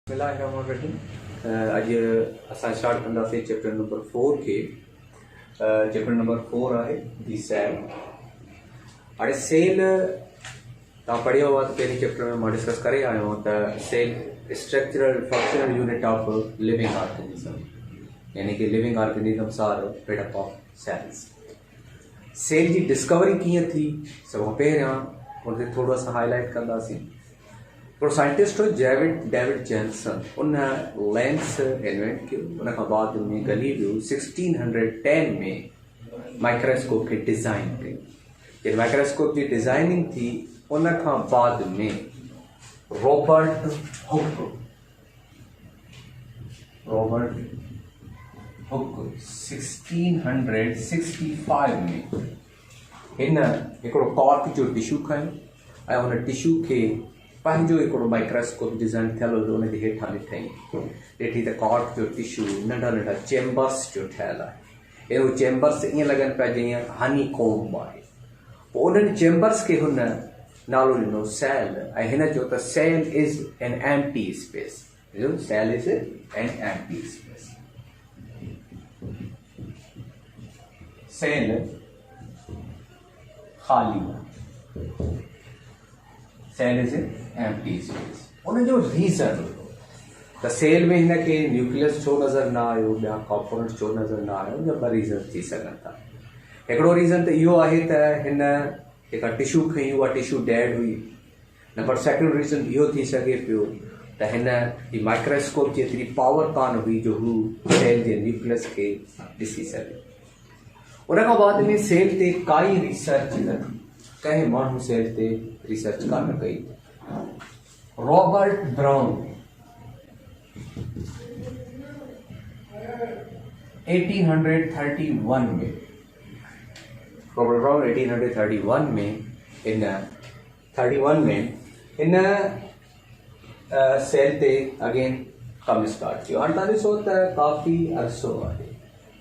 अॼु असां स्टार्ट कंदासीं चैप्टर नंबर 4 खे। चैप्टर नंबर 4 आहे दी सेल। हाणे सेल तव्हां पढ़ियो हुआ त पहिरीं चैप्टर में मां डिस्कस करे आयो आहियां त cell structural functional unit of living organism, यानी कि living organisms are made up of cells. Cell जी डिस्कवरी कीअं थी सभु पहिरियां हुन ते थोरो असां हाईलाइट कंदासीं। हिकिड़ो साइंटिस्ट हो डेविड जेनसन, उन लेंस इन्वेंट कयो। उन खां बाद में गलीलियो 1610 में माइक्रोस्कोप खे डिज़ाइन कयो। जॾहिं माइक्रोस्कोप जी डिज़ाइनिंग थी उन खां बाद में रॉबर्ट हुक 1665 में हिन हिकिड़ो कॉर्क जो टिश्यू खयो ऐं हुन टिश्यू खे पंहिंजो हिकिड़ो माइक्रोस्कोप डिज़ाइन थियल हो, हुनजे हेठां ॾिठई त कॉर्क जो टिश्यू नंढा नंढा चेम्बर्स जो ठहियलु आहे। अहिड़ो चेम्बर्स ईअं लॻनि पिया जीअं हनी कोम्ब आहे। पोइ उन्हनि चेम्बर्स खे हुन नालो ॾिनो सेल, ऐं हिन चयो त cell is an empty space. Cell is an empty space. Cell ख़ाली सेल इज़ एम्प्टी स्पेस। उनजो रीज़न त सेल में हिनखे न्यूक्लियस छो नज़र न आयो, ॿिया कॉम्पोनेंट छो नज़र न आयो, या ॿ रीज़न थी सघनि था। हिकिड़ो रीज़न त इहो आहे त हिन जेका टिश्यू खई उहा टिश्यू डेड हुई। नंबर सेकेंड रीज़न इहो थी सघे पियो त हिन जी माइक्रोस्कोप जी एतिरी पावर कान हुई जो हू सेल जे न्यूक्लियस खे ॾिसी सघे। उन खां बाद में सेल ते काई रिसर्च न थी, कंहिं माण्हू सेल ते रिसर्च कान कई। रॉबर्ट ब्राउन 1831 में इन सेल ते अगेन कम स्टार्ट किया। हाणे तव्हां ॾिसो त काफ़ी अरसो आहे,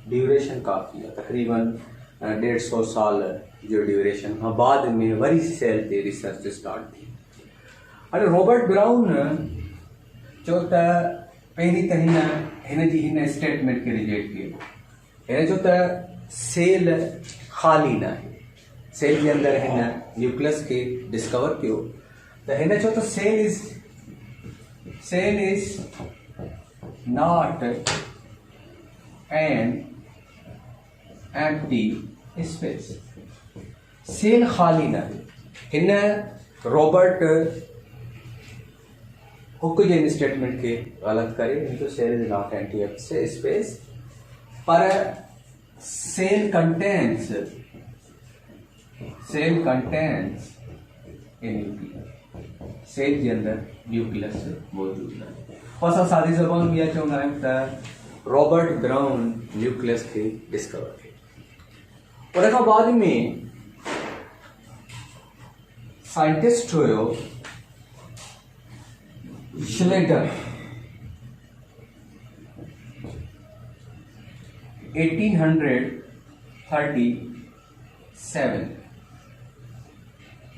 ड्यूरेशन काफ़ी आहे, तक़रीबन 150 साल जो ड्यूरेशन खां बाद में वरी सेल ते रिसर्च स्टार्ट थी। हाणे रॉबर्ट ब्राउन चयो त पहिरीं त हिन जी स्टेटमेंट खे रिजेक्ट कयो। हिन चयो त सेल ख़ाली न आहे। सेल जे अंदरि हिन न्यूक्लियस खे डिस्कवर कयो त हिन चयो त cell is not an empty space. Cell ख़ाली न आहे। हिन रॉबर्ट हुक जे इन स्टेटमेंट खे ग़लति करे हिन जो cell is not empty space, पर cell contains a nucleus. Cell जे अंदरि न्यूक्लियस मौजूद आहे। और असां सादी ज़बान में इहा चवंदा आहियूं त रॉबर्ट ब्राउन न्यूक्लियस खे डिस्कवर कयो। उन खां बाद में साइंटिस्ट हुयो श्लेटर 1837।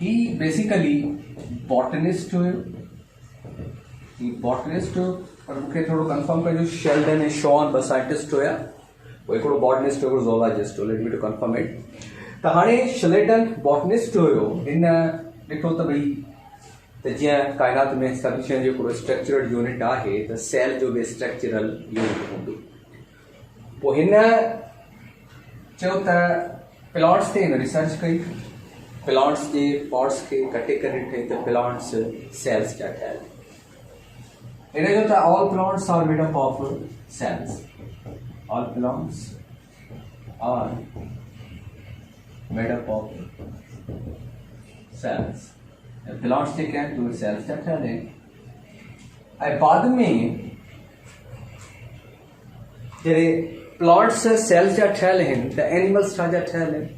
ही बेसिकली बॉटनिस्ट हुयो। पर मूंखे थोरो कंफर्म कजो, शेल्डन ऐं शॉन ॿ साइंटिस्ट हुया। हिकिड़ो बॉटनिस्ट हुयो, हिकिड़ो ज़ूलॉजिस्ट हुयो। Let me to confirm it. त हाणे श्लेडन बॉटनिस्ट हुयो। हिन ॾिठो त भई त जीअं काइनात में सभिनी शयुनि जो हिकिड़ो स्ट्रक्चरल यूनिट आहे त सेल जो बि स्ट्रक्चरल यूनिट हूंदो। पोइ हिन चयो त प्लांट्स ते हिन रिसर्च कई। प्लांट्स जे पॉट्स खे कटे करे ॾिठई त प्लांट्स सेल्स जा ठहियल। हिन जो त all plants are made up of cells. All plants are made up of cells. Plants जे क्या है सेल्स जा ठहियल आहिनि। ऐं बाद में जॾहिं प्लांट्स सेल्स जा ठहियल आहिनि त एनिमल्स छा जा ठहियल आहिनि।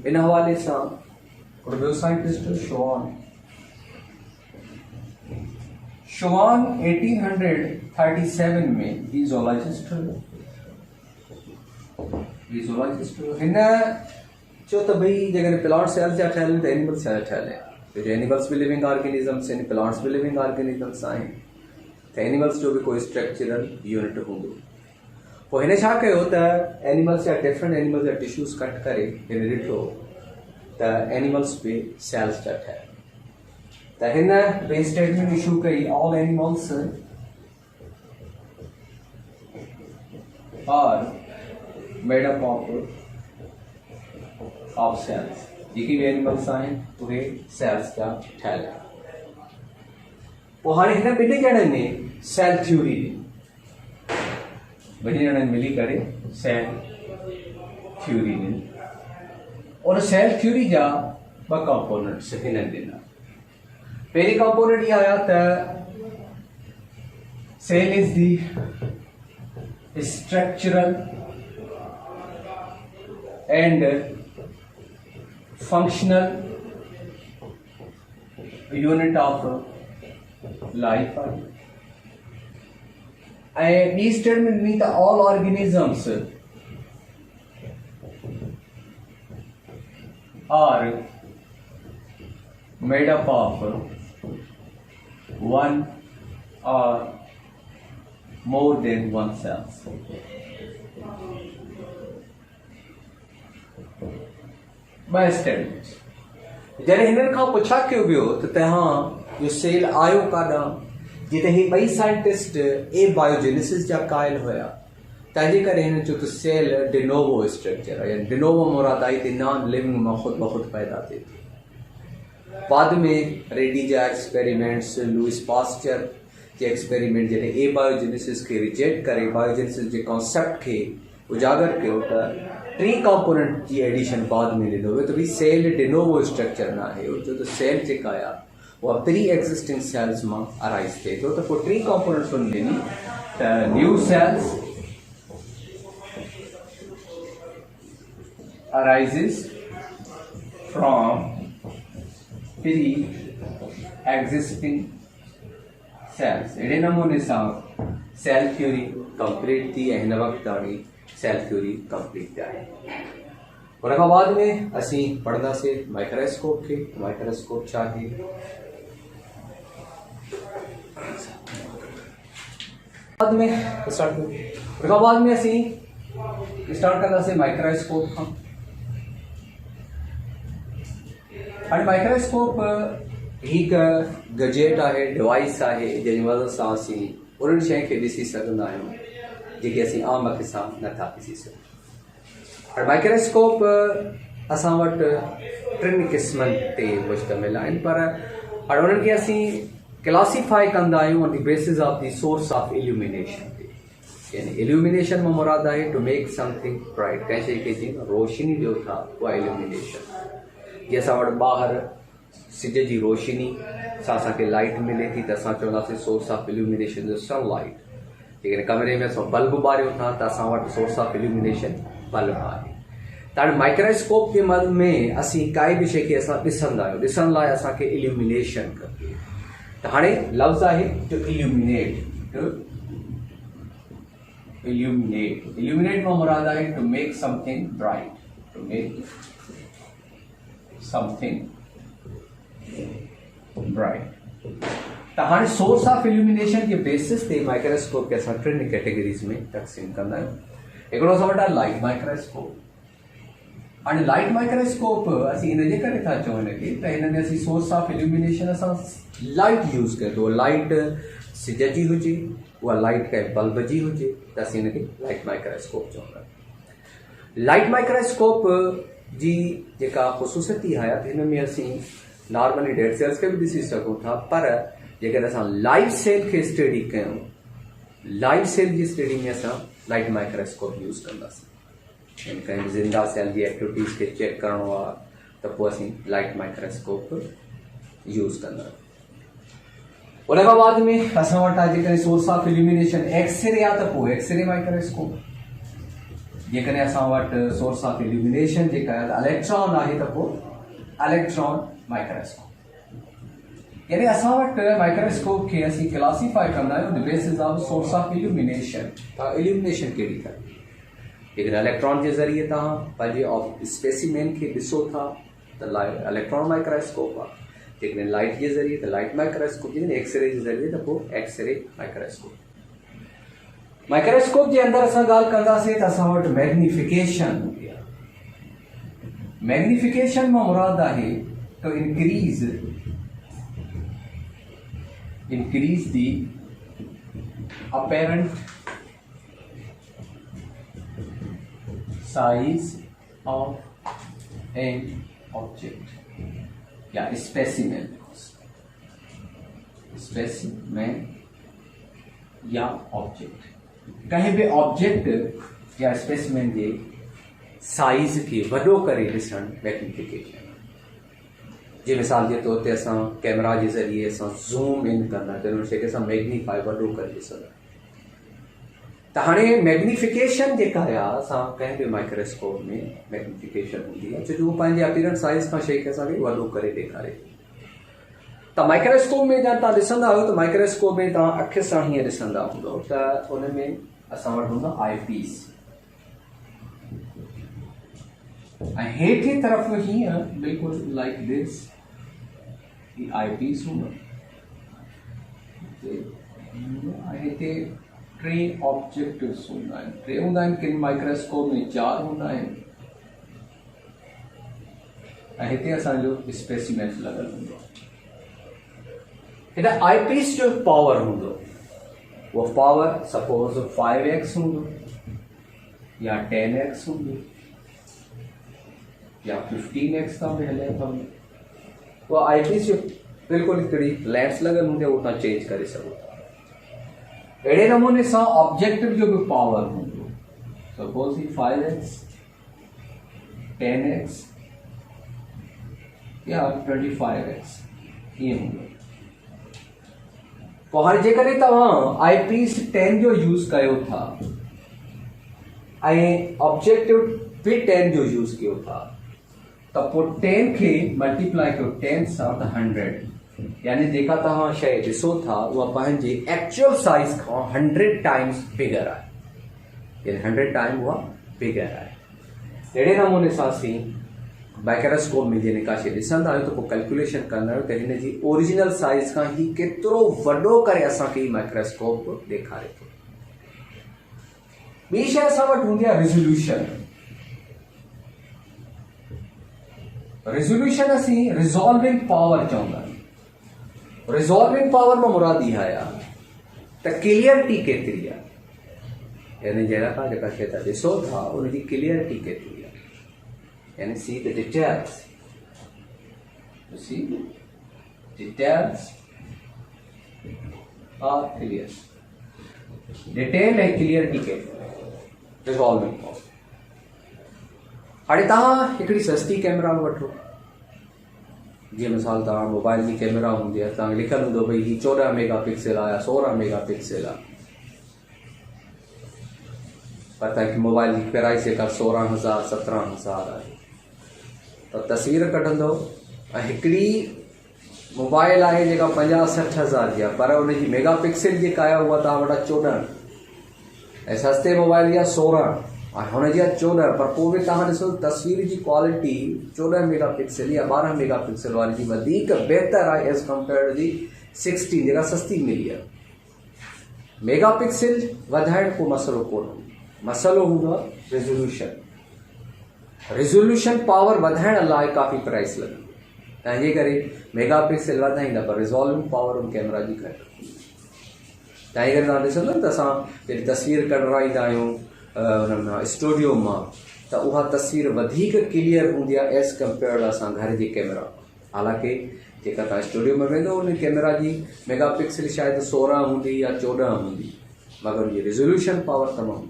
इन हवाले सां हिकिड़ो ॿियो साइंटिस्ट शोवान 1837 में ही ज़ूलॉजिस्ट हुयो। हिन चयो त भई जेकॾहिं प्लांट सेल्स जा ठहियल आहिनि त एनिमल्स छा जा ठहियल आहिनि। एनिमल्स भी लिविंग ऑर्गेनिजम्स आहिनि, प्लांट्स भी लिविंग ऑर्गेनिजम्स आहिनि। त एनिमल्स जो भी कोई स्ट्रक्चरल यूनिट हूंदो। पोइ हिन छा कयो त एनिमल्स या डिफरेंट एनिमल्स जा टिश्यूज़ कट करे हिन ॾिठो त एनिमल्स पे सेल्स था ठहनि। त हिन ॿिए स्टेटमेंट इशू कई all animals are made up of cells. जेकी भी एनिमल्स आहिनि उहे सेल्स जा ठहियल आहिनि। पोइ हाणे हिन ॿिनि ॼणनि ने सेल थ्योरी ॾिनी, ॿिनि ॼणनि मिली करे सेल थ्योरी ॾिनी और सेल थ्योरी जा ॿ कंपोनेंट्स हिननि ॾिना। पहिरीं कंपोनेंट इहा आया त cell is the structural and functional unit of life, and these statement mean that all organisms are made up of one or more than one cells. ॿ स्टेटमेंट्स जॾहिं हिननि खां पुछा कयो वियो त तव्हां जो सेल आयो काॾां, जिते ही ॿई साइंटिस्ट ए बायोजेनेसिस जा क़ाइल हुया, तंहिंजे करे हिननि चयो त सेल डिनोवो स्ट्रक्चर आहे, यानी डिनोवो मुराद आई त नॉन लिविंग मां ख़ुदि ब ख़ुदि पैदा थिए थी। बाद में रेडी जा एक्सपेरिमेंट्स, लुइस पास्चर जे एक्सपेरिमेंट जॾहिं ए बायोजेनेसिस खे रिजेक्ट करे बायोजेनेसिस जे कॉन्सेप्ट खे उजागर कयो त टी कंपोनेंट जी एडिशन बाद में ॾिनो वियो त भई सेल डिनोवो स्ट्रक्चर न आहे, छो त सेल जेका आहे उहा प्री एक्ज़िस्टिंग सेल्स मां अराइज़ थिए थो। त पोइ टी कंपोनेंट्स हुन ॾिनी त new cells arises from pre existing cells. अहिड़े नमूने सां सेल थ्योरी कंप्लीट थी ऐं हिन वक़्त ताणी सेल थ्योरी कंप्लीट आहे। उन खां बाद में असीं पढ़ंदासीं माइक्रोस्कोप खे। माइक्रोस्कोप छा आहे? बाद में स्टार्ट कयूं। उन खां बाद में असीं स्टार्ट कंदासीं माइक्रोस्कोप खां। हाणे माइक्रोस्कोप हिकु गजेट आहे, डिवाइस आहे, जंहिंजी मदद सां असीं उन्हनि शइ खे ॾिसी सघंदा आहियूं जेके असीं आम अख सां नथा ॾिसी सघूं। हाणे माइक्रोस्कोप असां वटि टिनि क़िस्मनि ते मुश्तमिल आहिनि, पर हाणे उन्हनि खे असीं क्लासीफाई कंदा आहियूं on the basis of the source of illumination ते। यानी इल्यूमिनेशन में मुराद आहे टू मेक समथिंग ब्राइट, कंहिं शइ खे जीअं रोशनी ॾियो था उहा इल्यूमिनेशन। जीअं असां वटि ॿाहिरि सिज जी रोशनी सां असांखे लाइट मिले थी त असां चवंदासीं source of illumination is sunlight. जेकॾहिं कमरे में असां बल्ब ॿारियूं था त असां वटि सोर्स ऑफ इल्यूमिनेशन बल्ब आहे। त हाणे माइक्रोस्कोप जे मद में असीं काई बि शइ खे असां ॾिसंदा आहियूं, ॾिसण लाइ असांखे इल्यूमिनेशन खपे। त हाणे लफ़्ज़ आहे टू इल्यूमिनेट। इल्यूमिनेट मां मुराद आहे to make something bright, to make something bright. त हाणे सोर्स ऑफ इल्यूमिनेशन जे बेसिस ते माइक्रोस्कोप खे असां टिनि कैटेगरीज़ में तक़सीम कंदा आहियूं। हिकिड़ो असां वटि आहे लाइट माइक्रोस्कोप। हाणे लाइट माइक्रोस्कोप असीं इनजे करे था चऊं हिनखे त हिन में असीं सोर्स ऑफ इल्यूमिनेशन असां लाइट यूज़ कयूं थो। लाइट सिज जी हुजे, उहा लाइट कंहिं बल्ब जी हुजे त असीं हिनखे लाइट माइक्रोस्कोप चवंदा आहियूं। लाइट माइक्रोस्कोप जी जेका ख़ुसूसियत आहे त हिन में असीं नॉर्मली डेड सेल्स खे बि ॾिसी सघूं था, पर जेकॾहिं असां लाइव सेल खे स्टडी कयूं, लाइव सेल जी स्टडी में असां लाइट माइक्रोस्कोप यूज़ कंदासीं। कंहिं ज़िंदा सेल जी एक्टिविटीज़ खे चेक करणो आहे त पोइ असीं लाइट माइक्रोस्कोप यूज़ कंदा आहियूं। उन खां बाद में असां वटि आहे जेकॾहिं सोर्स ऑफ इल्यूमिनेशन एक्सरे आहे त पोइ एक्सरे माइक्रोस्कोप। जेकॾहिं असां वटि सोर्स ऑफ इल्यूमिनेशन जेका आहे इलेक्ट्रॉन आहे त पोइ इलेक्ट्रॉन माइक्रोस्कोप। यानी असां वटि माइक्रोस्कोप खे असीं क्लासीफाई कंदा आहियूं the basis of source of illumination. त इल्यूमिनेशन कहिड़ी आहे? जेकॾहिं इलेक्ट्रॉन जे ज़रिए तव्हां पंहिंजे स्पेसिमेन खे ॾिसो था त इलेक्ट्रॉन माइक्रोस्कोप आहे। जेकॾहिं लाइट जे ज़रिए त लाइट माइक्रोस्कोप, जेकॾहिं एक्सरे जे ज़रिए त पोइ एक्सरे माइक्रोस्कोप। माइक्रोस्कोप जे अंदरि असां ॻाल्हि कंदासीं त असां वटि मैग्निफिकेशन हूंदी आहे। मैग्निफिकेशन मां मुराद आहे to increase the apparent size of an object या specimen या ऑब्जेक्ट, कहीं भी ऑब्जेक्ट या स्पेसिमेन जे साइज़ खे वॾो करे ॾिसणु मैग्निफिकेशन। जे मिसाल जे तौर ते असां कैमरा जे ज़रिए असां ज़ूम इन कंदा त उन शइ खे असां मैग्नीफाई वॾो करे ॾिसंदा। त हाणे मैग्निफिकेशन जेका आहे असां कंहिं बि माइक्रोस्कोप में मैग्निफिकेशन हूंदी आहे, छो जो उहो पंहिंजे अपीरेंस साइज़ खां शइ खे असांखे वॾो करे ॾेखारे। त माइक्रोस्कोप में जा तव्हां ॾिसंदा आहियो त माइक्रोस्कोप में तव्हां अखि सां हीअं ॾिसंदा हूंदो त उन में असां वटि हूंदो आई पीस, ऐं हेठि तरफ़ हीअं बिल्कुलु लाइक दिस आई पीस हूंदो, ऐं हिते टे ऑब्जेक्टिव्स हूंदा आहिनि, टे हूंदा आहिनि, किन माइक्रोस्कोप में 4 हूंदा आहिनि, ऐं हिते असांजो स्पेसिमेन लॻल हूंदो। हिन आई पीस जो पावर हूंदो, उहो पावर सपोज 5x हूंदो या 10x हूंदो या 15x तां बि हले थो। उहा आई पीस जो बिल्कुलु हिकिड़ी लेंस लॻल हूंदी आहे, उहो तव्हां चेंज करे सघो था। अहिड़े नमूने सां ऑब्जेक्टिव जो बि पावर हूंदो, सपोज ही 5x 10x या 25x ईअं हूंदो। पोइ हाणे जेकॾहिं तव्हां आई पीस 10 जो यूज़ कयो था ऐं ऑब्जेक्टिव बि 10 जो यूज़ कयो था, त पोइ 10 खे मल्टीप्लाई कयो 10 सां त 100, यानी जेका तव्हां शइ ॾिसो था उहा पंहिंजे एक्चुअल साइज़ खां 100 टाइम्स बिगर आहे, यानी 100 टाइम उहा बिगर आहे। अहिड़े नमूने सां असीं माइक्रोस्कोप में जे का शइ ॾिसंदा आहियूं त पोइ कैलकुलेशन कंदा आहियूं त हिन जी ओरिजिनल साइज़ खां ही केतिरो वॾो करे असांखे माइक्रोस्कोप ॾेखारे थो। ॿी शइ असां वटि हूंदी आहे रिज़ोल्यूशन। रिज़ोल्यूशन असीं रिज़ॉल्विंग पावर चवंदा आहियूं। रिज़ॉल्विंग पावर मां मुराद इहा आहे त क्लियरिटी केतिरी आहे, यानी जहिड़ा तव्हां जेका शइ था ॾिसो था उनजी क्लियरिटी केतिरी आहे, यानी see the details, you see details are clear, detail ऐं क्लियरिटी केतिरी आहे, रिज़ॉल्विंग पावर। हाणे तव्हां हिकिड़ी सस्ती कैमरा वठो, जीअं मिसाल तव्हां मोबाइल जी कैमरा हूंदी आहे, तव्हांखे लिखियलु हूंदो भई ही 14 मेगापिक्सल आहे या 16 मेगापिक्सल आहे, पर तव्हांखे मोबाइल जी प्राइस जेका 16,000 17,000 आहे, त तस्वीर कढंदो ऐं हिकिड़ी मोबाइल आहे जेका 50-60,000 जी आहे, पर उनजी मेगापिक्सल जेका आहे उहा तव्हां वटि 14, ऐं सस्ते मोबाइल जी आहे 16 ऐं हुनजी आहे 14, पर पोइ बि तव्हां ॾिसो तस्वीर जी क्वालिटी 14 मेगापिक्सल या 12 मेगापिक्सल वारी जी वधीक बहितर आहे एज़ कंपेयर टू दी 16 जेका सस्ती मिली आहे। मेगापिक्सल वधाइण को मसइलो कोन हूंदो, मसइलो हूंदो आहे रिज़ोल्यूशन। रिज़ोल्यूशन पावर वधाइण लाइ काफ़ी प्राइस लॻंदी, तंहिंजे करे मेगापिक्सल वधाईंदा पर रिज़ॉल्विंग पावर उन कैमरा जी घटि। तंहिंजे करे तव्हां ॾिसंदो न त असां जॾहिं तस्वीर कढाईंदा आहियूं हुन स्टूडियो मां, त उहा तस्वीर वधीक क्लियर हूंदी आहे एज़ कंपेयर असां घर जी कैमरा। हालांकि जेका तव्हां स्टूडियो में वेंदो उन कैमरा जी मेगापिक्सल शायदि 16 हूंदी या 14 हूंदी, मगर उनजी रिज़ोल्यूशन पावर तमामु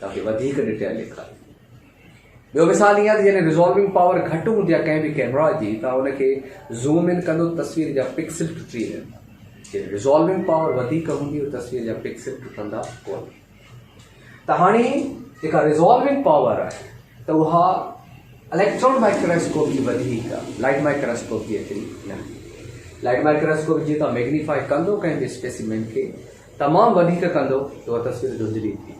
तव्हांखे वधीक डिटेल ॾेखारे। ॿियो मिसाल ईअं आहे त जॾहिं रिज़ॉल्विंग पावर घटि हूंदी आहे कंहिं बि कैमरा जी, तव्हां उनखे ज़ूम इन कंदो तस्वीर जा पिक्सल टुटी वेंदा। जॾहिं रिज़ॉल्विंग पावर वधीक हूंदी तस्वीर जा पिक्सल टुटंदा कोन। त हाणे जेका रिज़ॉल्विंग पावर आहे त उहा इलेक्ट्रॉन माइक्रोस्कोप जी वधीक आहे, लाइट माइक्रोस्कोप जी एतिरी न। लाइट माइक्रोस्कोप जीअं तव्हां मैग्नीफाई कंदो कंहिं बि स्पेसिमेन खे तमामु वधीक कंदो त उहा तस्वीर धुंधली थी,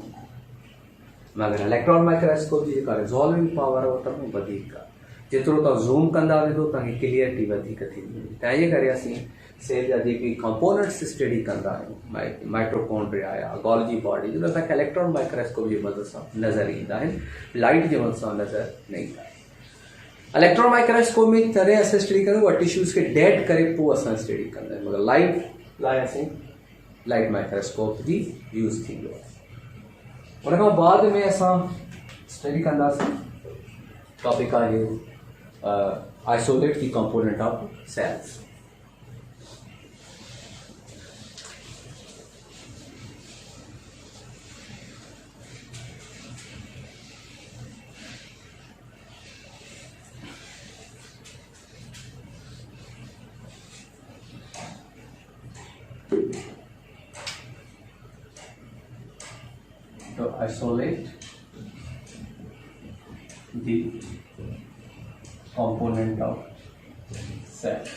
मगर इलेक्ट्रॉन माइक्रोस्कोप जी जेका रिज़ॉल्विंग पावर आहे उहा तमामु वधीक आहे। जेतिरो तव्हां ज़ूम कंदा वेंदो तव्हांखे क्लियरिटी वधीक थींदी वेंदी। तंहिंजे करे असीं सेल जा जेके कंपोनेंट्स स्टडी कंदा आहियूं, माइटोकॉन्ड्रिया या गॉल्जी बॉडी, जो असांखे इलेक्ट्रॉन माइक्रोस्कोप जी मदद सां नज़र ईंदा आहिनि, लाइट जी मदद सां नज़र न ईंदा आहिनि। इलेक्ट्रॉन माइक्रोस्कोप में तॾहिं असां स्टडी कयूं उहा टिश्यूज़ खे डेड करे पोइ असां स्टडी कंदा आहियूं, मगर लाइट लाइ असीं लाइट माइक्रोस्कोप जी यूज़ थींदो आहे। उन खां बाद में असां स्टडी कंदासीं टॉपिक आहे isolate the component of cells. To isolate the component of cell,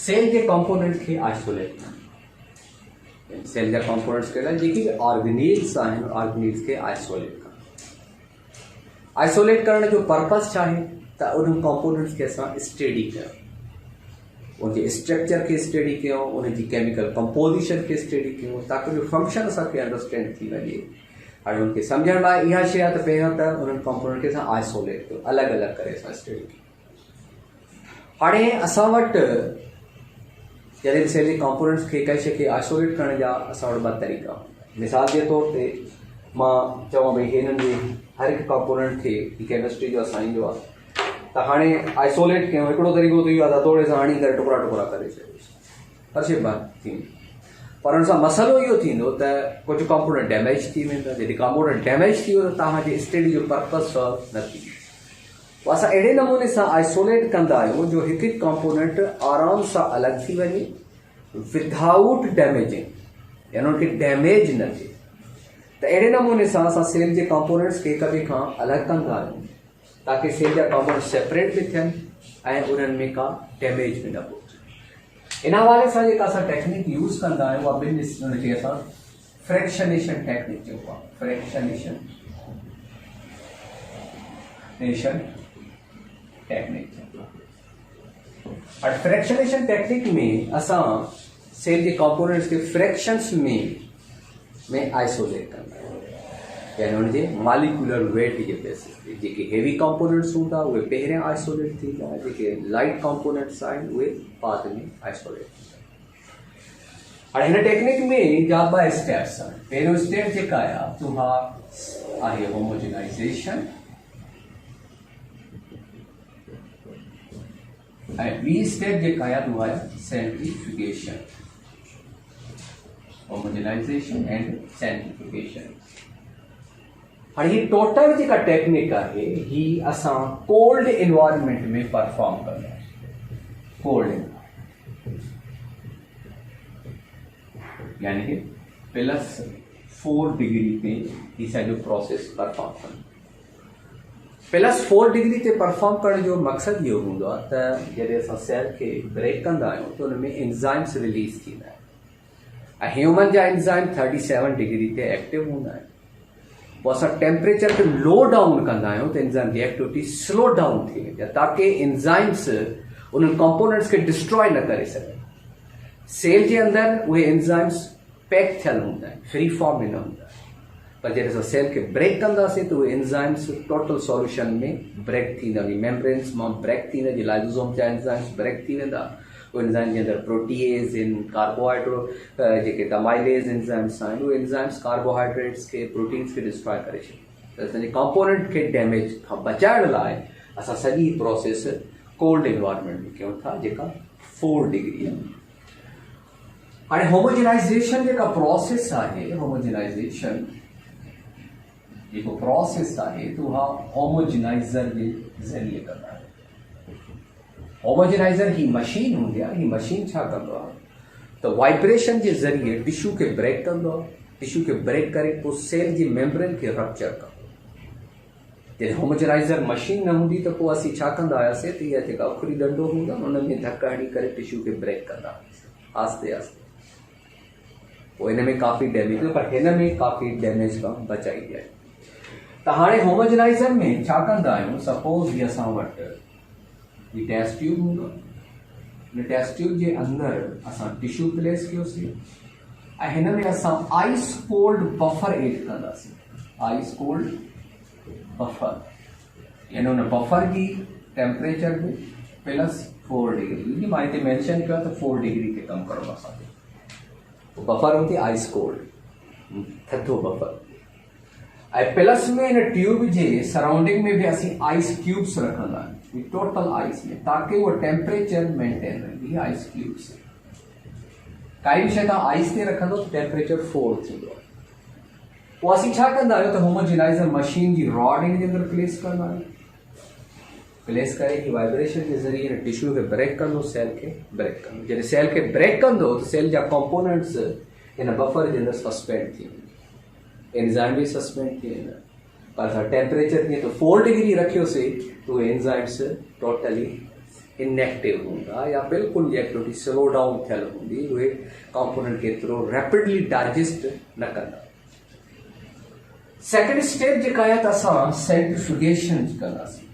cell के कंपोनेंट खे आइसोलेट करणु, सेल जा कंपोनेंट्स कहिड़ा जेके ऑर्गेनील्स आहिनि, ऑर्गेनील्स खे आइसोलेट करणु। आइसोलेट करण जो पर्पस छा आहे त उन कंपोनेंट्स खे असां स्टडी कयूं, उनके स्ट्रक्चर के स्टडी कयूं, उनकी केमिकल कंपोजिशन के स्टडी कयूं, ताकि जो फंक्शन असांखे अंडरस्टैंड थी वञे। हाणे उनखे सम्झण लाइ इहा शइ आहे त पहिरियों त उन्हनि कंपोनेंट खे असां आइसोलेट कयूं, अलॻि अलॻि करे असां स्टडी कयूं। हाणे असां वटि जॾहिं सेल जे कंपोनेंट्स खे कंहिं शइ खे आइसोलेट करण जा असां वटि ॿ तरीक़ा। मिसाल जे तौर ते मां चवां भई हिननि जे हर हिकु कंपोनेंट खे केमिस्ट्री जो असांजो आहे त हाणे आइसोलेट कयूं, हिकिड़ो तरीक़ो त इहो आहे हथौड़े सां हणी करे टुकड़ा टुकड़ा करे छॾियोसि, हर शइ बंदि थींदी। पर हुन सां मसइलो इहो थींदो त कुझु कंपोनेंट डैमेज थी वेंदा। जॾहिं कंपोनेंट डैमेज थी वियो त तव्हांजे स्टडी जो पर्पस सॉल्व न थींदो। पोइ असां अहिड़े नमूने सां आइसोलेट कंदा आहियूं जो हिकु हिकु कंपोनेंट आराम सां अलॻि थी वञे विदाउट डैमेजिंग, यानी उनखे डैमेज न थिए। त अहिड़े नमूने सां असां सेल जे कंपोनेंट्स खे हिक ॿिए खां अलॻि कंदा आहियूं ताकि सेल जा कंपोनेंट सेपरेट बि थियनि ऐं उन्हनि में का डैमेज बि न पहुचे। इन हवाले सां जेका असां टेक्निक यूज़ कंदा आहियूं उहा ॿिनि हुनखे असां फ्रैक्शनेशन टेक्निक चइबो आहे। फ्रैक्शनेशन टेक्निक और फ्रैक्शनेशन टेक्निक में असां सेल के कंपोनेंट्स के फ्रैक्शंस में आइसोलेट कंदा आहियूं, यानी उनजे मॉलिक्यूलर वेट जे बेसिस ते जेके हेवी कंपोनेंट्स हूंदा उहे पहिरियां आइसोलेट थींदा, जेके लाइट कंपोनेंट्स आहिनि उहे बाद में आइसोलेट थींदा। हाणे हिन टेक्निक में जा ॿ स्टेप्स आहिनि। पहिरियों स्टेप जेका आहे उहा आहे होमोजेनाइज़ेशन ऐं ॿी स्टेप जेका आहे उहा आहे सेंट्रीफ्यूगेशन। होमोजेनाइज़ेशन and centrifugation. हाणे ही टोटल जेका टेक्निक आहे ही असां कोल्ड एनवायरनमेंट में परफॉर्म कंदा आहियूं। कोल्ड यानी कि +4 डिग्री ते ही सॼो प्रोसेस परफॉर्म कंदा। +4 डिग्री ते परफॉर्म करण जो मक़सदु इहो हूंदो आहे त जॾहिं असां सेल खे ब्रेक कंदा आहियूं त हुन में एंजाइम्स रिलीज़ थींदा आहिनि ऐं ह्यूमन जा एंजाइम 37 डिग्री ते एक्टिव हूंदा आहिनि। पोइ असां टेम्परेचर खे लो डाउन कंदा आहियूं त एंजाइम जी एक्टिविटी स्लो डाउन थी वेंदी आहे ताकि एंजाइम्स उन्हनि कंपोनेंट्स खे डिस्ट्रॉय न करे सघनि। सेल जे अंदरि उहे एंजाइम्स पैक थियल हूंदा आहिनि, फ्री फॉर्म में न हूंदा आहिनि। पर जॾहिं असां सेल खे ब्रेक कंदासीं त उहे एंजाइम्स टोटल सॉल्यूशन में ब्रेक थींदा, मेम्ब्रेन्स मां ब्रेक थींदा, जीअं लाइसोसोम जा एंजाइम्स ब्रेक थी वेंदा। उहे एंजाइम जे अंदरि प्रोटीएज आहिनि, कार्बोहाइड्रेट जेके माइलेज एंजाइम्स आहिनि उहे एंजाइम्स कार्बोहाइड्रेट्स खे प्रोटीन्स खे डिस्ट्रॉय करे छॾींदा। त असांजे कंपोनेंट खे डैमेज खां बचाइण लाइ असां सॼी प्रोसेस कोल्ड एनवायरनमेंट में कयूं था जेका 4 डिग्री आहे। हाणे होमोजेनाइज़ेशन जेका प्रोसेस आहे, होमोजेनाइज़ेशन जेको प्रोसेस आहे त उहा होमोजेनाइज़र जे ज़रिए कंदा आहियूं। होमोजेनाइज़र ही मशीन हूंदी आहे। ही मशीन छा कंदो आहे त वाइब्रेशन जे ज़रिए टिश्यू खे ब्रेक कंदो आहे, टिश्यू खे ब्रेक करे पोइ सेल जी मेम्ब्रेन खे रप्चर कंदो। जॾहिं होमोजेनाइज़र मशीन न हूंदी त पोइ असीं छा कंदा हुआसीं त इहा जेका उखरी डंडो हूंदा हुन में धक हणी करे टिश्यू खे ब्रेक कंदा हुआसीं आस्ते आस्ते। पोइ हिन में काफ़ी डैमेज, पर हिन में काफ़ी डैमेज खां बचाईंदी आहे। त हाणे होमोजेनाइज़र में छा कंदा आहियूं, सपोज़ हीअ असां वटि हीअ टेस्ट ट्यूब हूंदो, हिन टेस्ट ट्यूब जे अंदरि असां टिश्यू प्लेस कयोसीं ऐं हिन में असां आइस कोल्ड बफर एड कंदासीं, आइस कोल्ड बफर, यानी हुन बफर जी टेम्परेचर में +4 डिग्री, मां हिते मेंशन कयो त 4 डिग्री ते कमु करिणो असांखे। बफर हूंदी आइस कोल्ड, थधो बफर, ऐं प्लस में हिन ट्यूब जे सराउंडिंग में भी असीं आइस क्यूब्स रखंदा आहियूं, टोटल आइस में, ताकि वो टेम्परेचर मेंटेन रहे। आइस क्यूब्स काई भी शइ तव्हां आइस ते रखंदो त टेम्परेचर 4 थींदो आहे। पोइ असीं छा कंदा आहियूं त होमोजेनाइज़र मशीन जी रॉड इन जे अंदरि प्लेस कंदा आहियूं, प्लेस करे ही वाइब्रेशन के ज़रिए हिन टिश्यू खे ब्रेक कंदो, सेल खे ब्रेक कंदो। जॾहिं सेल खे ब्रेक कंदो त सेल जा कंपोनेंट्स हिन बफर जे अंदरि सस्पेंड थी वेंदा, एंजाइम भी सस्पेंड थी वेंदा, पर असां टेम्परेचर कीअं त 4 डिग्री रखियोसीं त उहे एंजाइम्स टोटली इनएक्टिव हूंदा या बिल्कुलु जी एक्टिविटी स्लो डाउन थियल हूंदी, उहे कंपोनेंट खे एतिरो रैपिडली डाइजेस्ट न कंदा। सेकेंड स्टेप जेका आहे त असां सेंट्रीफ्यूगेशन कंदासीं।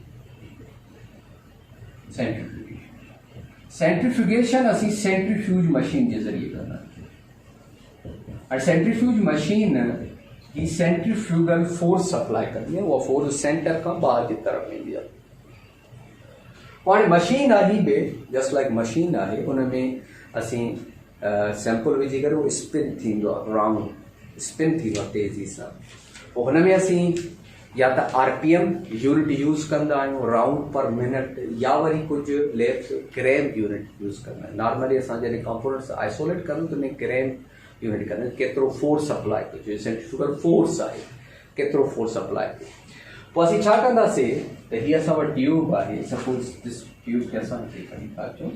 सेंट्रीफ्यूगेशन असीं सेंट्रीफ्यूज मशीन के जरिए कंदा आहियूं, और सेंट्रीफ्यूज मशीन ही सेंट्रीफ्यूगल फोर्स सप्लाई करती है, वो फोर्स सेंटर का बाहर की तरफ वेंदी आहे। हाणे मशीन आहे ही बि जस्ट लाइक मशीन आहे, उनमें असीं सैंपल विझी करे वो स्पिन थींदो आहे, राउंड स्पिन थींदो आहे तेज़ी सां। पोइ हुन में असीं या त RPM यूनिट यूज़ कंदा आहियूं, राउंड पर मिनट, या वरी कुछ लेफ्ट ग्राम यूनिट यूज़ कंदा आहियूं। नॉर्मली असां जॾहिं कंपोनेंट्स आइसोलेट करूं त उन ग्राम यूनिट कंदा आहियूं, केतिरो फोर्स सप्लाई कयो, सेंट्रीफ्यूगल फोर्स आहे केतिरो फोर्स सप्लाई कयो। पोइ असीं छा कंदासीं त हीअ असां वटि ट्यूब आहे, सपोज दिस ट्यूब खे असां हिते खणी था अचूं,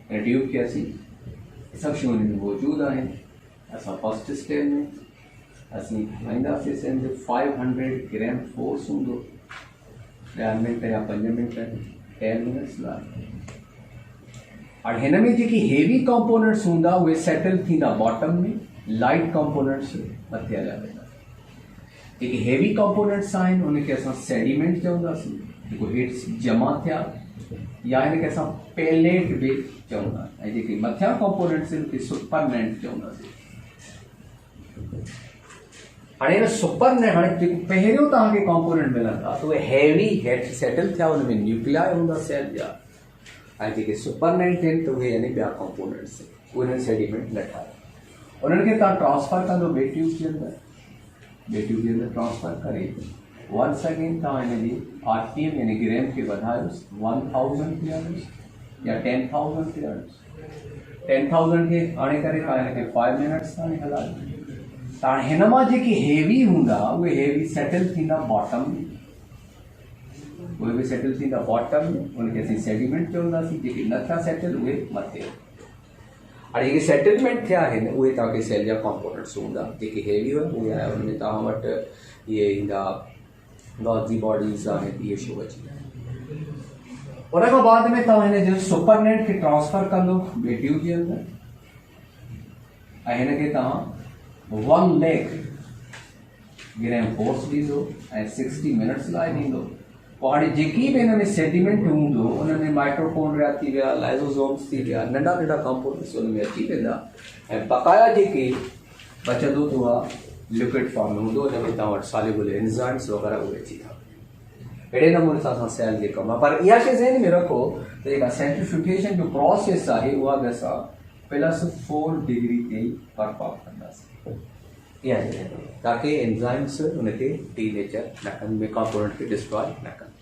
हिन ट्यूब खे असीं सभु शयूं हिन में मौजूदु आहिनि। असां फर्स्ट स्टेप में असीं ठाहींदासीं, 500 ग्राम फोर्स हूंदो, 10 मिनट या 5 मिनट 10 मिनट्स लाइ। और हिन में जेकी हेवी कंपोनेंट्स हूंदा उहे सेटल थींदा बॉटम में, लाइट कंपोनेंट्स मथे हलिया वेंदा। जेके हेवी कंपोनेंट्स आहिनि उनखे असां सेडिमेंट चवंदासीं, जेको हेठि जमा थिया, या हिनखे असां पेलेट बि चवंदा आहियूं, ऐं जेके मथियां कंपोनेंट्स आहिनि उनखे सुपरनेंट चवंदासीं। हाणे हिन सुपरनेंट, हाणे जेको पहिरियों तव्हांखे कंपोनेंट मिलंदा त उहे हेवी हेठि सेटल थिया, उनमें न्यूक्लियाई हूंदा सेल जा, ऐं जेके सुपरनेंट आहिनि त उहे यानी ॿिया कंपोनेंट्स आहिनि, उन्हनि सेडिमेंट न ठाहियो। उन्हनि खे तव्हां ट्रांसफर कंदो ॿिए ट्यूब जे अंदरि, ॿिए ट्यूब जे अंदरि ट्रांसफर करे वंस अगेन तव्हां हिन जी RPM यानी ग्राम खे वधायोसि, 1000 ते आणियोसि या 10,000 ते आणियोसि। 10,000 खे आणे करे तव्हां हिनखे 5 मिनट्स ताईं हलायो। त हाणे हिन मां जेके हेवी हूंदा उहे हेवी सेटल थींदा बॉटम में, उहे बि सेटल थींदा बॉटम में, उनखे असीं सेडिमेंट चवंदासीं। जेके न थिया सेटल उहे मथे। हाणे जेके सेटलमेंट थिया आहिनि उहे तव्हांखे सेल जा कंपोनेंट्स हूंदा, जेके हेवी हुआ उहे आया, उनमें तव्हां वटि इहे ईंदा गॉल्जी बॉडीज़ आहिनि, इहे शो अची। उन खां बाद में तव्हां हिन जो सुपरनेट खे ट्रांसफर कंदो ॿिए ट्यूब जे अंदरि, ऐं हिनखे तव्हां 1 लाख ग्राम फोर्स ॾींदो ऐं 60 मिनट्स लाइ ॾींदो। पोइ हाणे जेकी बि हिन में सेडिमेंट हूंदो उनमें माइट्रोकॉन्ड्रिया थी विया, लाइसोसोम्स थी विया, नंढा नंढा कंपोनेंट्स उन में अची वेंदा, ऐं बक़ाया जेके बचंदो त उहा लिक्विड फॉर्म में हूंदो, उन में तव्हां वटि सॉल्युबल एंजाइम्स वग़ैरह उहे अची था। अहिड़े नमूने सां असां सेल जे कमु आहे। पर इहा शइ ज़हन में रखो त जेका सेंट्रीफ्यूगेशन जो प्रोसेस आहे उहा बि असां +4 डिग्री ते ई परफॉर्म कंदासीं, ताकि एंजाइम्स उनखे डीनेचर न कनि, कंपोनेंट खे डिस्ट्रॉय न कनि।